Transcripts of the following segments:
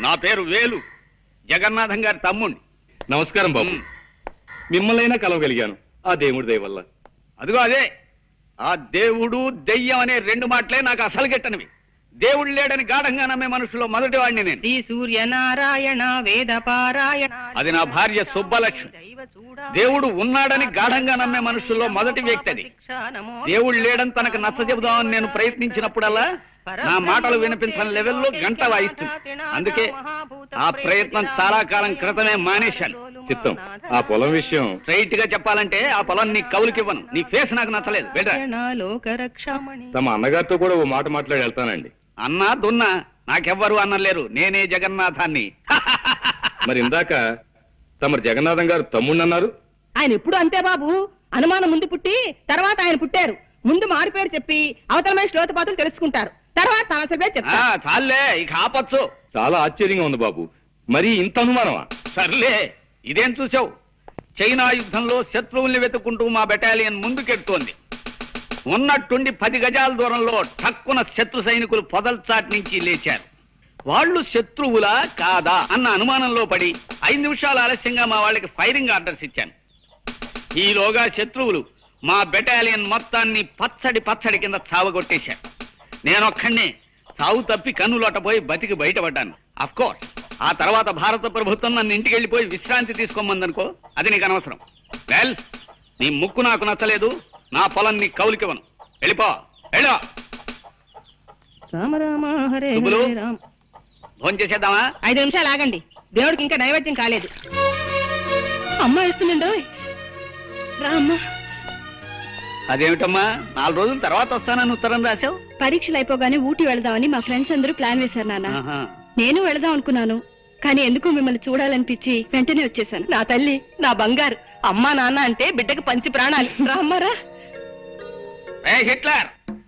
నా పేరు వేలు, జగన్నాథం గారి తమ్ముణ్ణి. నమస్కారం బాబు. మిమ్మల్నైనా కలవగలిగాను ఆ దేవుడి దయ వల్ల. అదిగో అదే, ఆ దేవుడు దెయ్యం అనే రెండు మాటలే నాకు అసలు గిట్టనివి. దేవుడు లేడని గాఢంగా నమ్మే మనుషులో మొదటి వాడిని నేను. శ్రీ సూర్యనారాయణ వేద పారాయణ. అది నా భార్య సుబ్బలక్ష్మి. దేవుడు ఉన్నాడని గాఢంగా నమ్మే మనుషుల్లో మొదటి వ్యక్తి అది. దేవుడు లేడని తనకు నచ్చ చెబుదామని నేను ప్రయత్నించినప్పుడల్లా నా మాటలు వినిపించని లెవెల్లో గంట వాయిస్తుంది. అందుకే ఆ ప్రయత్నం చాలా కాలం క్రితమే మానేశాను. చిత్తం, ఆ పొలం విషయం స్ట్రైట్ గా చెప్పాలంటే ఆ పొలం నీ కవులకివ్వను. నీ ఫేస్ నాకు నచ్చలేదు. తమ అన్నగారితో కూడా ఓ మాట మాట్లాడి వెళ్తానండి. అన్నా దున్నా నాకెవ్వరు అన్నలేరు. నేనే జగన్నాథాన్ని. మరి ఇందాక తమరు జగన్నాథం గారు తమ్ముడు అన్నారు. ఆయన ఎప్పుడు అంతే బాబు. అనుమానం ముందు పుట్టి తర్వాత ఆయన పుట్టారు. ముందు మారి పేరు చెప్పి అవతల మనిషి లోతుపాతులు తెలుసుకుంటారు. తర్వాత సమస్య పేరు చెప్తారు. చాలే, ఇక ఆపచ్చు. చాలా ఆశ్చర్యంగా ఉంది బాబు. మరి ఇంత అనుమానమా? సర్లే, ఇదేం చూసావు? చైనా యుద్ధంలో శత్రువుల్ని వెతుక్కుంటూ మా బెటాలియన్ ముందుకెడుతోంది. ఉన్నట్టుండి 10 గజాల దూరంలో ఠక్కున శత్రు సైనికులు పొదల్చాటి నుంచి లేచారు. వాళ్ళు శత్రువులా కాదా అన్న అనుమానంలో పడి 5 నిమిషాలు ఆలస్యంగా మా వాళ్ళకి ఫైరింగ్ ఆర్డర్స్ ఇచ్చాను. ఈలోగా శత్రువులు మా బెటాలియన్ మొత్తాన్ని పచ్చడి కింద చావగొట్టేశారు. నేనొక్కడినే చావు తప్పి కన్నులొట్టపోయి బతికి బయటపడ్డాను. అఫ్కోర్స్ ఆ తర్వాత భారత ప్రభుత్వం నన్ను ఇంటికి వెళ్ళిపోయి విశ్రాంతి తీసుకోమందనుకో, అది నీకు అనవసరం. వెల్, నీ ముక్కు నాకు నచ్చలేదు. నా పొలం నీ కౌలికివ్వను. వెళ్ళిపో, వెళ్ళో. రామ రామ హరే శుభులు, హరే రామ. భోజనం చేసేద్దామా? 5 నిమిషాలు ఆగండి. దేవుడికి ఇంకా నైవేద్యం కాలేదు. అమ్మ ఇస్తుందండో. రామ్మ. అదేమిటమ్మా, 4 రోజుల తర్వాత వస్తానని ఉత్తరం రాశావు? పరీక్షలు అయిపోగానే ఊటీ వెళదామని మా ఫ్రెండ్స్ అందరూ ప్లాన్ వేశారు నాన్న. ఆహా. నేను వెళదాం అనుకున్నాను, కానీ ఎందుకు మిమ్మల్ని చూడాలనిపించి వెంటనే వచ్చేసాను. నా తల్లి, నా బంగారు. అమ్మా నాన్న అంటే బిడ్డకి పంచి ప్రాణాలు. రామ్మారా. హిట్లర్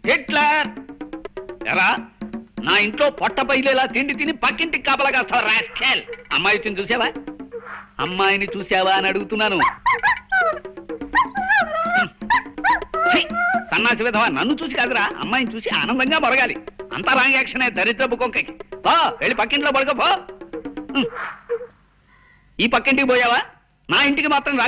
హిట్లర్ ఎరా, నా ఇంట్లో పొట్ట పైలేలా తిండి తిని పక్కింటికి కాపలా కాస్తావా రాస్కెల్? అమ్మాయిని చూసావా? అమ్మాయిని చూసావా అని అడుగుతున్నాను. సన్నాసి విధవా, నన్ను చూసి కాదురా, అమ్మాయిని చూసి ఆనందంగా మొరగాలి. అంతా రాంగ్ యాక్షనే, దరిద్రపు కొంకకి. పో, వెళ్ళి పక్కింట్లో పడుకో పో. ఈ పక్కింటికి పోయావా? నా ఇంటికి మాత్రం